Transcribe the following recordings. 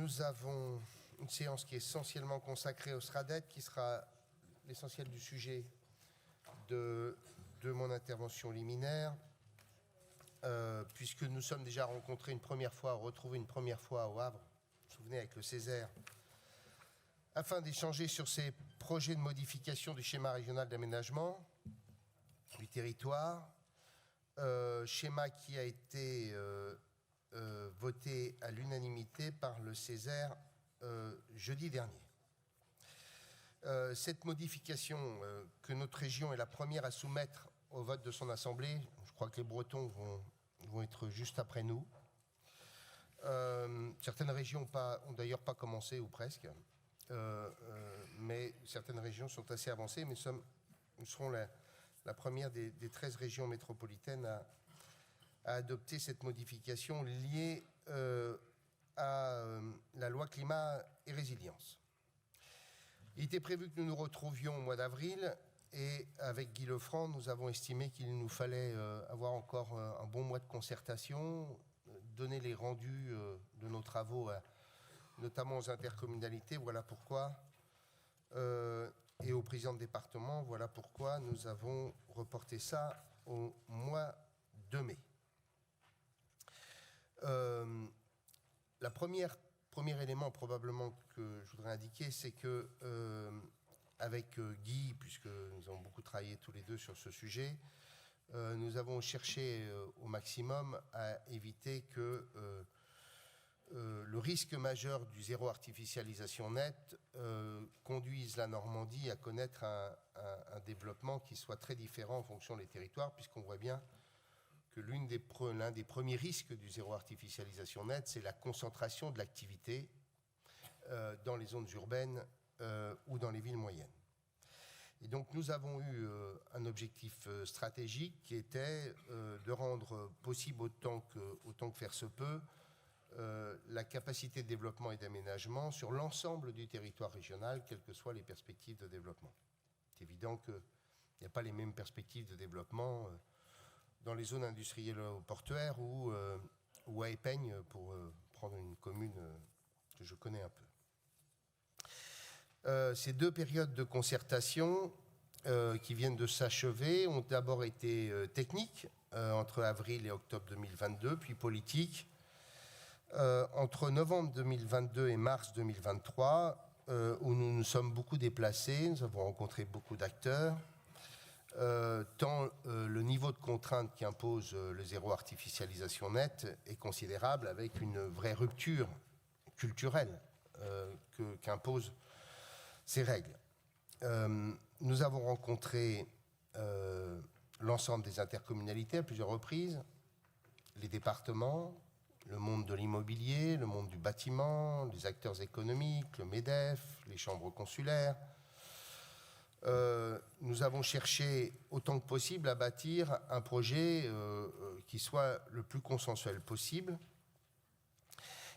Nous avons une séance qui est essentiellement consacrée au SRADET, qui sera l'essentiel du sujet de mon intervention liminaire, puisque nous sommes déjà rencontrés une première fois, retrouvés une première fois au Havre, vous vous souvenez, avec le Césaire, afin d'échanger sur ces projets de modification du schéma régional d'aménagement du territoire, schéma qui a été voté à l'unanimité par le Césaire jeudi dernier. Cette modification que notre région est la première à soumettre au vote de son Assemblée, je crois que les Bretons vont être juste après nous. Certaines régions ont d'ailleurs pas commencé, ou presque, mais certaines régions sont assez avancées, mais nous serons la première des 13 régions métropolitaines à adopter cette modification liée à la loi climat et résilience. Il était prévu que nous nous retrouvions au mois d'avril et avec Guy Lefranc, nous avons estimé qu'il nous fallait avoir encore un bon mois de concertation, donner les rendus de nos travaux, notamment aux intercommunalités. Voilà pourquoi, et aux présidents de département, voilà pourquoi nous avons reporté ça au mois de mai. Le premier élément probablement que je voudrais indiquer, c'est que avec Guy, puisque nous avons beaucoup travaillé tous les deux sur ce sujet, nous avons cherché au maximum à éviter que le risque majeur du zéro artificialisation nette conduise la Normandie à connaître un développement qui soit très différent en fonction des territoires, puisqu'on voit bien que l'un des premiers risques du zéro artificialisation nette, c'est la concentration de l'activité dans les zones urbaines ou dans les villes moyennes. Et donc nous avons eu un objectif stratégique qui était de rendre possible autant que faire se peut la capacité de développement et d'aménagement sur l'ensemble du territoire régional, quelles que soient les perspectives de développement. C'est évident qu'il n'y a pas les mêmes perspectives de développement dans les zones industrielles portuaires ou à Épeigne, pour prendre une commune que je connais un peu. Ces deux périodes de concertation qui viennent de s'achever ont d'abord été techniques, entre avril et octobre 2022, puis politiques. Entre novembre 2022 et mars 2023, où nous nous sommes beaucoup déplacés, nous avons rencontré beaucoup d'acteurs, tant le niveau de contrainte qu'impose le zéro artificialisation nette est considérable, avec une vraie rupture culturelle qu'imposent ces règles. Nous avons rencontré l'ensemble des intercommunalités à plusieurs reprises, les départements, le monde de l'immobilier, le monde du bâtiment, les acteurs économiques, le MEDEF, les chambres consulaires. Nous avons cherché autant que possible à bâtir un projet qui soit le plus consensuel possible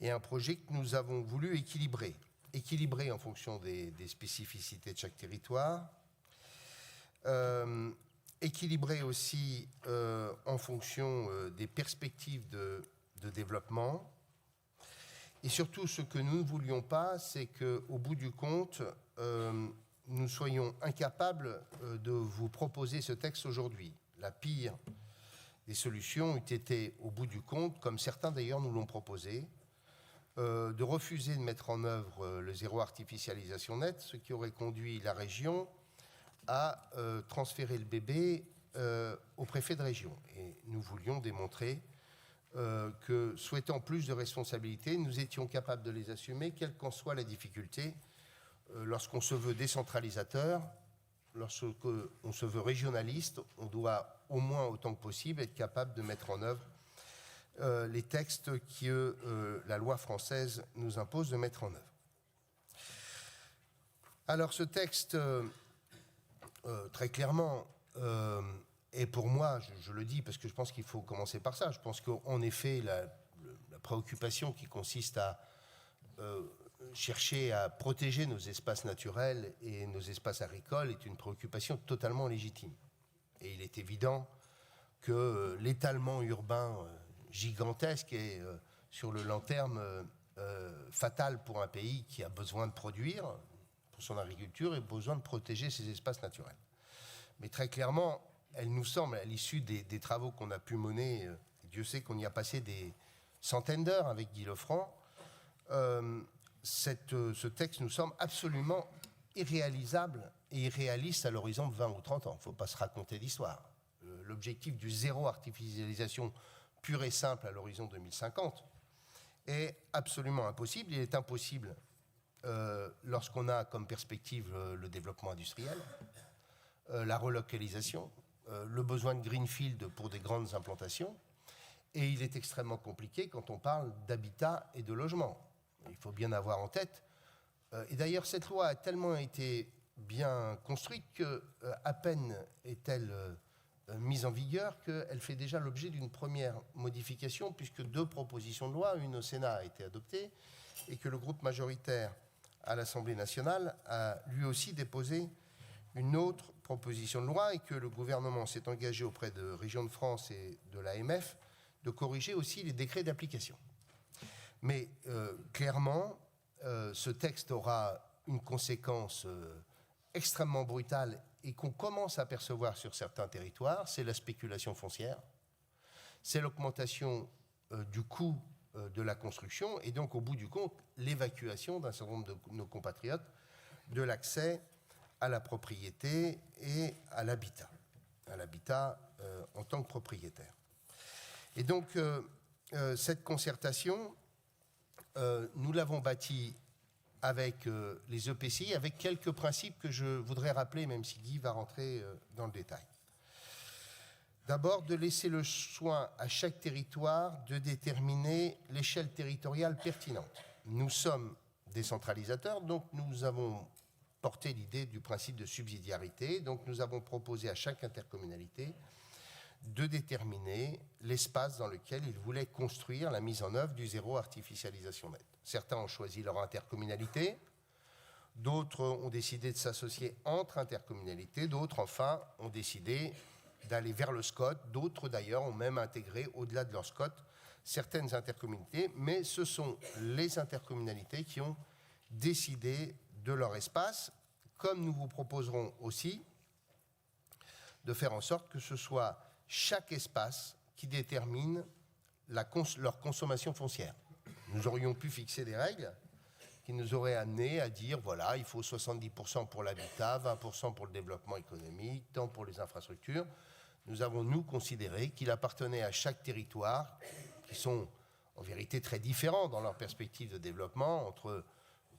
et un projet que nous avons voulu équilibrer en fonction des spécificités de chaque territoire, équilibré aussi en fonction des perspectives de développement. Et surtout, ce que nous ne voulions pas, c'est qu'au bout du compte, nous soyons incapables de vous proposer ce texte aujourd'hui. La pire des solutions eût été, au bout du compte, comme certains d'ailleurs nous l'ont proposé, de refuser de mettre en œuvre le zéro artificialisation nette, ce qui aurait conduit la région à transférer le bébé au préfet de région. Et nous voulions démontrer que, souhaitant plus de responsabilités, nous étions capables de les assumer, quelle qu'en soit la difficulté. Lorsqu'on se veut décentralisateur, lorsqu'on se veut régionaliste, on doit au moins autant que possible être capable de mettre en œuvre les textes que la loi française nous impose de mettre en œuvre. Alors ce texte, très clairement, et pour moi, je le dis parce que je pense qu'il faut commencer par ça, je pense qu'en effet, la préoccupation qui consiste à chercher à protéger nos espaces naturels et nos espaces agricoles est une préoccupation totalement légitime. Et il est évident que l'étalement urbain gigantesque et sur le long terme fatale pour un pays qui a besoin de produire pour son agriculture et besoin de protéger ses espaces naturels. Mais très clairement, elle nous semble, à l'issue des travaux qu'on a pu mener, Dieu sait qu'on y a passé des centaines d'heures avec Guy Lefranc, ce texte nous semble absolument irréalisable et irréaliste à l'horizon de 20 ou 30 ans. Il ne faut pas se raconter d'histoire. L'objectif du zéro artificialisation pure et simple à l'horizon 2050 est absolument impossible. Il est impossible lorsqu'on a comme perspective le développement industriel, la relocalisation, le besoin de greenfield pour des grandes implantations, et il est extrêmement compliqué quand on parle d'habitat et de logement. Il faut bien avoir en tête. Et d'ailleurs, cette loi a tellement été bien construite qu'à peine est-elle mise en vigueur qu'elle fait déjà l'objet d'une première modification, puisque 2 propositions de loi, une au Sénat a été adoptée, et que le groupe majoritaire à l'Assemblée nationale a lui aussi déposé une autre proposition de loi, et que le gouvernement s'est engagé auprès de Régions de France et de l'AMF de corriger aussi les décrets d'application. Mais clairement, ce texte aura une conséquence extrêmement brutale et qu'on commence à percevoir sur certains territoires, c'est la spéculation foncière, c'est l'augmentation du coût de la construction et donc au bout du compte, l'évacuation d'un certain nombre de nos compatriotes de l'accès à la propriété et à l'habitat en tant que propriétaire. Et donc, cette concertation, nous l'avons bâtie avec les EPCI, avec quelques principes que je voudrais rappeler, même si Guy va rentrer dans le détail. D'abord, de laisser le soin à chaque territoire de déterminer l'échelle territoriale pertinente. Nous sommes décentralisateurs, donc nous avons porté l'idée du principe de subsidiarité, donc nous avons proposé à chaque intercommunalité de déterminer l'espace dans lequel ils voulaient construire la mise en œuvre du zéro artificialisation nette. Certains ont choisi leur intercommunalité, d'autres ont décidé de s'associer entre intercommunalités, d'autres enfin ont décidé d'aller vers le SCOT, d'autres d'ailleurs ont même intégré au-delà de leur SCOT certaines intercommunalités, mais ce sont les intercommunalités qui ont décidé de leur espace, comme nous vous proposerons aussi de faire en sorte que ce soit chaque espace qui détermine leur consommation foncière. Nous aurions pu fixer des règles qui nous auraient amenés à dire, voilà, il faut 70% pour l'habitat, 20% pour le développement économique, tant pour les infrastructures. Nous avons, nous, considéré qu'il appartenait à chaque territoire, qui sont en vérité très différents dans leur perspective de développement, entre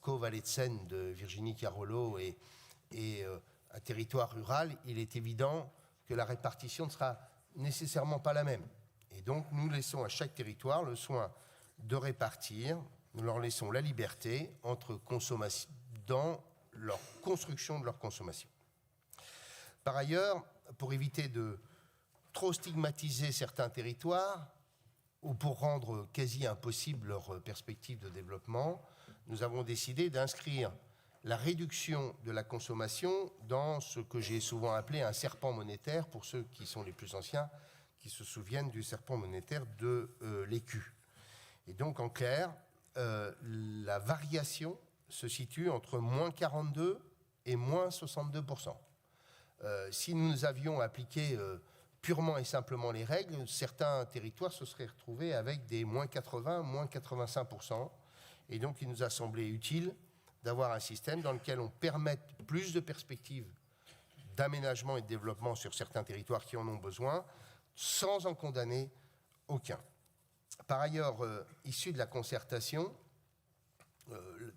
Caux-Vallée de Seine de Virginie Carollo et un territoire rural, il est évident que la répartition ne sera nécessairement pas la même. Et donc, nous laissons à chaque territoire le soin de répartir, nous leur laissons la liberté entre consommation, dans leur construction de leur consommation. Par ailleurs, pour éviter de trop stigmatiser certains territoires ou pour rendre quasi impossible leur perspective de développement, nous avons décidé d'inscrire la réduction de la consommation dans ce que j'ai souvent appelé un serpent monétaire, pour ceux qui sont les plus anciens, qui se souviennent du serpent monétaire de l'écu. Et donc, en clair, la variation se situe entre moins 42 et moins 62%. Si nous avions appliqué purement et simplement les règles, certains territoires se seraient retrouvés avec des moins 80, moins 85%. Et donc, il nous a semblé utile d'avoir un système dans lequel on permette plus de perspectives d'aménagement et de développement sur certains territoires qui en ont besoin, sans en condamner aucun. Par ailleurs, issu de la concertation,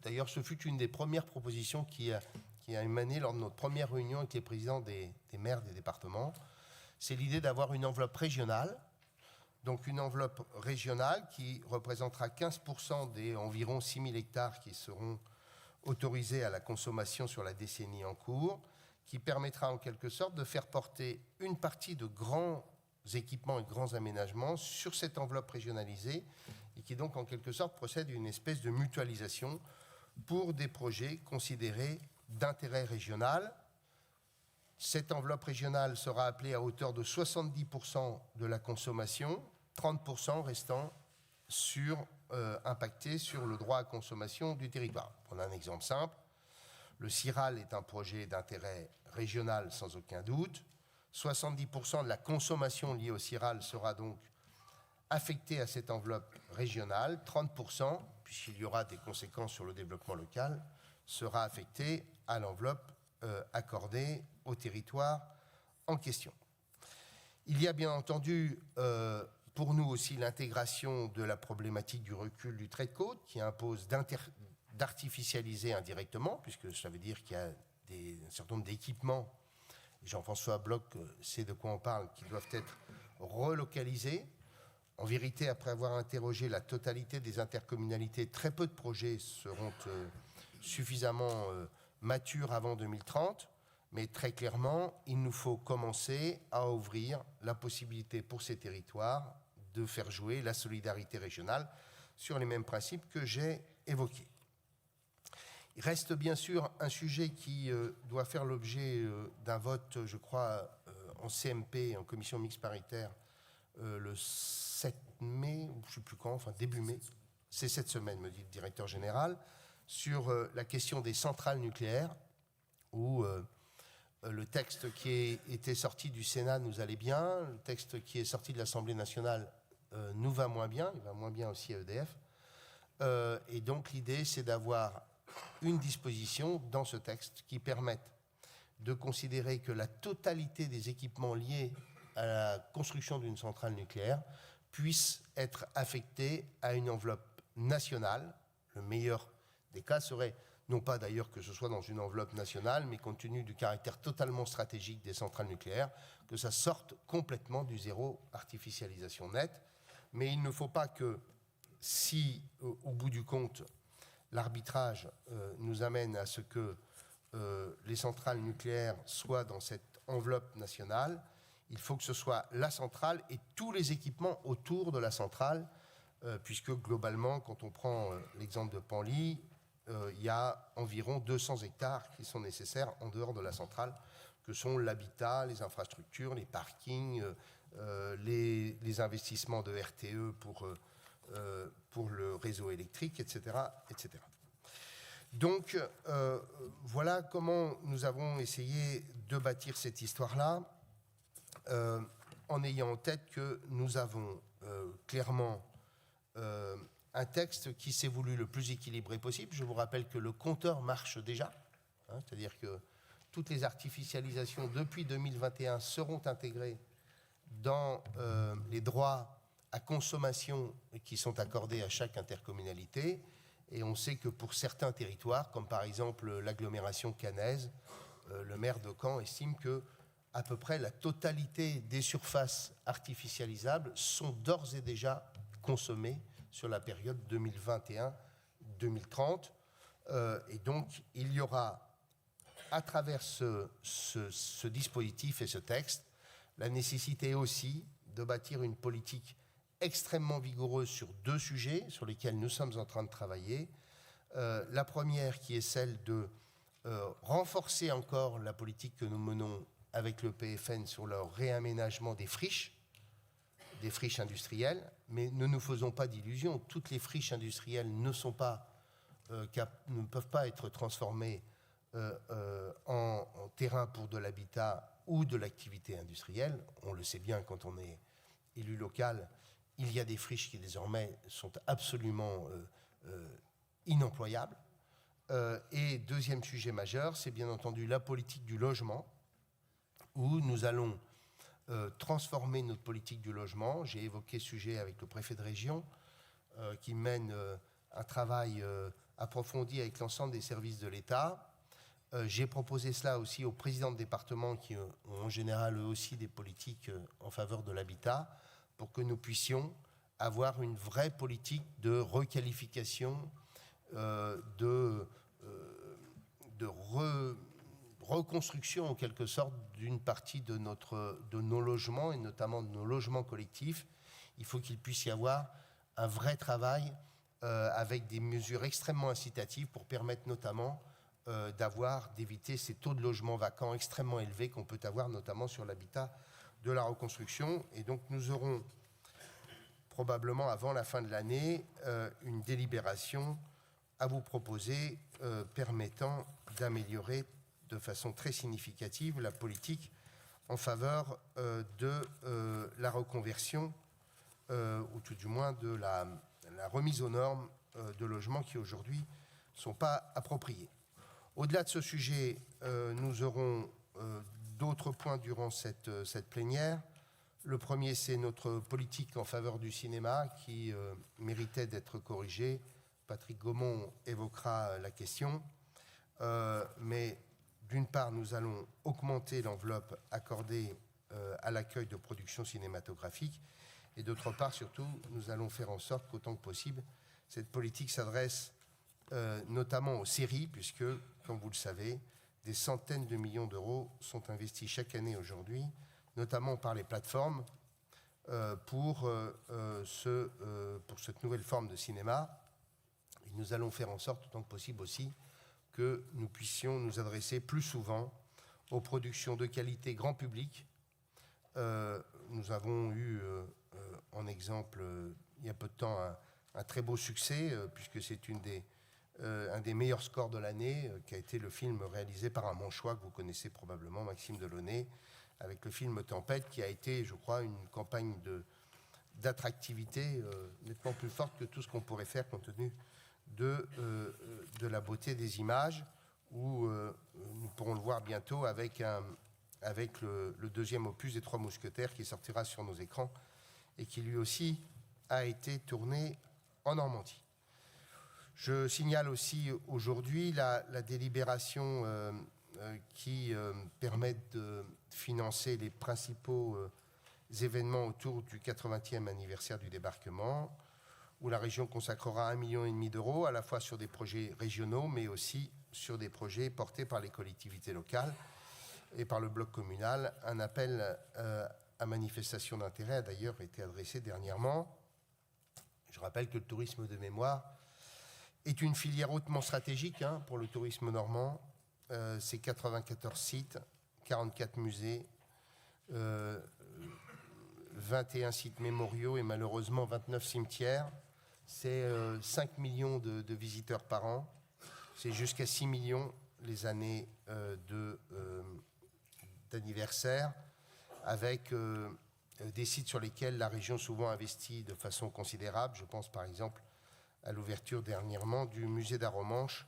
d'ailleurs, ce fut une des premières propositions qui a émané lors de notre première réunion avec les présidents des maires des départements, c'est l'idée d'avoir une enveloppe régionale, donc une enveloppe régionale qui représentera 15% des environ 6 000 hectares qui seront autorisés à la consommation sur la décennie en cours, qui permettra en quelque sorte de faire porter une partie de grands équipements et de grands aménagements sur cette enveloppe régionalisée et qui donc en quelque sorte procède d'une espèce de mutualisation pour des projets considérés d'intérêt régional. Cette enveloppe régionale sera appelée à hauteur de 70% de la consommation, 30% restant sur impacter sur le droit à consommation du territoire. Pour prendre un exemple simple, le CIRAL est un projet d'intérêt régional sans aucun doute. 70% de la consommation liée au CIRAL sera donc affectée à cette enveloppe régionale. 30%, puisqu'il y aura des conséquences sur le développement local, sera affectée à l'enveloppe accordée au territoire en question. Il y a bien entendu pour nous aussi l'intégration de la problématique du recul du trait de côte qui impose d'artificialiser indirectement, puisque ça veut dire qu'il y a un certain nombre d'équipements, Jean-François Bloch sait de quoi on parle, qui doivent être relocalisés. En vérité, après avoir interrogé la totalité des intercommunalités, très peu de projets seront suffisamment matures avant 2030, mais très clairement, il nous faut commencer à ouvrir la possibilité pour ces territoires de faire jouer la solidarité régionale sur les mêmes principes que j'ai évoqués. Il reste bien sûr un sujet qui doit faire l'objet d'un vote, je crois, en CMP, en commission mixte paritaire, le 7 mai, ou je ne sais plus quand, enfin début mai, c'est cette semaine, me dit le directeur général, sur la question des centrales nucléaires, où le texte qui était sorti du Sénat nous allait bien, le texte qui est sorti de l'Assemblée nationale nous va moins bien, il va moins bien aussi à EDF. Et donc l'idée, c'est d'avoir une disposition dans ce texte qui permette de considérer que la totalité des équipements liés à la construction d'une centrale nucléaire puisse être affectés à une enveloppe nationale. Le meilleur des cas serait, non pas d'ailleurs que ce soit dans une enveloppe nationale, mais compte tenu du caractère totalement stratégique des centrales nucléaires, que ça sorte complètement du zéro artificialisation nette. Mais il ne faut pas que, si au bout du compte, l'arbitrage nous amène à ce que les centrales nucléaires soient dans cette enveloppe nationale, il faut que ce soit la centrale et tous les équipements autour de la centrale, puisque globalement, quand on prend l'exemple de Penly, il y a environ 200 hectares qui sont nécessaires en dehors de la centrale, que sont l'habitat, les infrastructures, les parkings, les investissements de RTE pour le réseau électrique, etc. etc. Donc, voilà comment nous avons essayé de bâtir cette histoire-là, en ayant en tête que nous avons clairement un texte qui s'est voulu le plus équilibré possible. Je vous rappelle que le compteur marche déjà, c'est-à-dire que toutes les artificialisations depuis 2021 seront intégrées dans les droits à consommation qui sont accordés à chaque intercommunalité. Et on sait que pour certains territoires, comme par exemple l'agglomération caennaise, le maire de Caen estime que à peu près la totalité des surfaces artificialisables sont d'ores et déjà consommées sur la période 2021-2030. Et donc, il y aura, à travers ce dispositif et ce texte, la nécessité aussi de bâtir une politique extrêmement vigoureuse sur deux sujets sur lesquels nous sommes en train de travailler. La première qui est celle de renforcer encore la politique que nous menons avec le PFN sur le réaménagement des friches industrielles, mais ne nous faisons pas d'illusions, toutes les friches industrielles ne peuvent pas être transformées en terrain pour de l'habitat ou de l'activité industrielle. On le sait bien quand on est élu local, il y a des friches qui désormais sont absolument inemployables. Et deuxième sujet majeur, c'est bien entendu la politique du logement, où nous allons transformer notre politique du logement. J'ai évoqué ce sujet avec le préfet de région, qui mène un travail approfondi avec l'ensemble des services de l'État. J'ai proposé cela aussi aux présidents de département qui ont en général eux aussi des politiques en faveur de l'habitat, pour que nous puissions avoir une vraie politique de requalification, de reconstruction en quelque sorte d'une partie de nos logements, et notamment de nos logements collectifs. Il faut qu'il puisse y avoir un vrai travail avec des mesures extrêmement incitatives pour permettre notamment d'éviter ces taux de logements vacants extrêmement élevés qu'on peut avoir notamment sur l'habitat de la reconstruction. Et donc nous aurons probablement avant la fin de l'année, une délibération à vous proposer permettant d'améliorer de façon très significative la politique en faveur de la reconversion, ou tout du moins de la remise aux normes de logements qui aujourd'hui ne sont pas appropriés. Au-delà de ce sujet, nous aurons d'autres points durant cette plénière. Le premier, c'est notre politique en faveur du cinéma qui méritait d'être corrigée. Patrick Gaumont évoquera la question. Mais d'une part, nous allons augmenter l'enveloppe accordée à l'accueil de productions cinématographiques. Et d'autre part, surtout, nous allons faire en sorte qu'autant que possible, cette politique s'adresse notamment aux séries, puisque, comme vous le savez, des centaines de millions d'euros sont investis chaque année aujourd'hui, notamment par les plateformes, pour cette nouvelle forme de cinéma. Et nous allons faire en sorte, autant que possible aussi, que nous puissions nous adresser plus souvent aux productions de qualité grand public. Nous avons eu en exemple, il y a peu de temps, un très beau succès, puisque c'est un des meilleurs scores de l'année, qui a été le film réalisé par un Manchois que vous connaissez probablement, Maxime Delaunay, avec le film Tempête, qui a été, je crois, une campagne d'attractivité nettement plus forte que tout ce qu'on pourrait faire compte tenu de la beauté des images, où nous pourrons le voir bientôt avec le deuxième opus des Trois Mousquetaires qui sortira sur nos écrans et qui lui aussi a été tourné en Normandie. Je signale aussi aujourd'hui la délibération qui permet de financer les principaux événements autour du 80e anniversaire du débarquement, où la région consacrera 1,5 million d'euros, à la fois sur des projets régionaux, mais aussi sur des projets portés par les collectivités locales et par le bloc communal. Un appel à manifestation d'intérêt a d'ailleurs été adressé dernièrement. Je rappelle que le tourisme de mémoire est une filière hautement stratégique pour le tourisme normand. C'est 94 sites, 44 musées, 21 sites mémoriaux et malheureusement 29 cimetières. C'est 5 millions de visiteurs par an. C'est jusqu'à 6 millions les années d'anniversaire, avec des sites sur lesquels la région souvent investit de façon considérable. Je pense par exemple à l'ouverture dernièrement du musée d'Arromanches,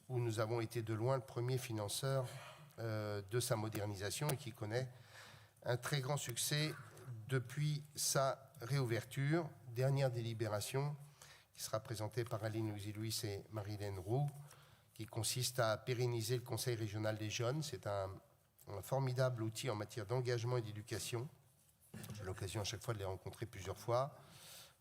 où nous avons été de loin le premier financeur de sa modernisation et qui connaît un très grand succès depuis sa réouverture. Dernière délibération qui sera présentée par Aline Louis et Marie-Hélène Roux, qui consiste à pérenniser le Conseil régional des jeunes. C'est un formidable outil en matière d'engagement et d'éducation. J'ai l'occasion à chaque fois de les rencontrer plusieurs fois.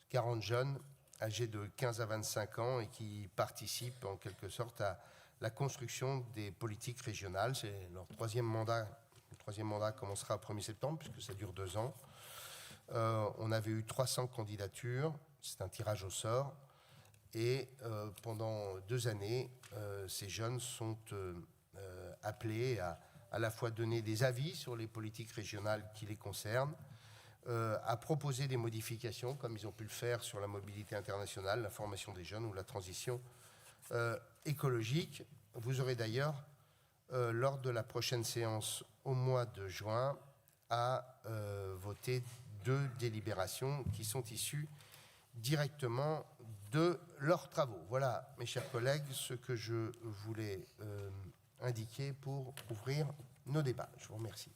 40 jeunes âgés de 15 à 25 ans et qui participent en quelque sorte à la construction des politiques régionales. C'est leur troisième mandat. Le troisième mandat commencera au 1er septembre, puisque ça dure 2 ans. On avait eu 300 candidatures. C'est un tirage au sort. Et pendant 2 années, ces jeunes sont appelés à la fois donner des avis sur les politiques régionales qui les concernent, à proposer des modifications, comme ils ont pu le faire sur la mobilité internationale, la formation des jeunes ou la transition écologique. Vous aurez d'ailleurs, lors de la prochaine séance au mois de juin, à voter 2 délibérations qui sont issues directement de leurs travaux. Voilà, mes chers collègues, ce que je voulais indiquer pour ouvrir nos débats. Je vous remercie.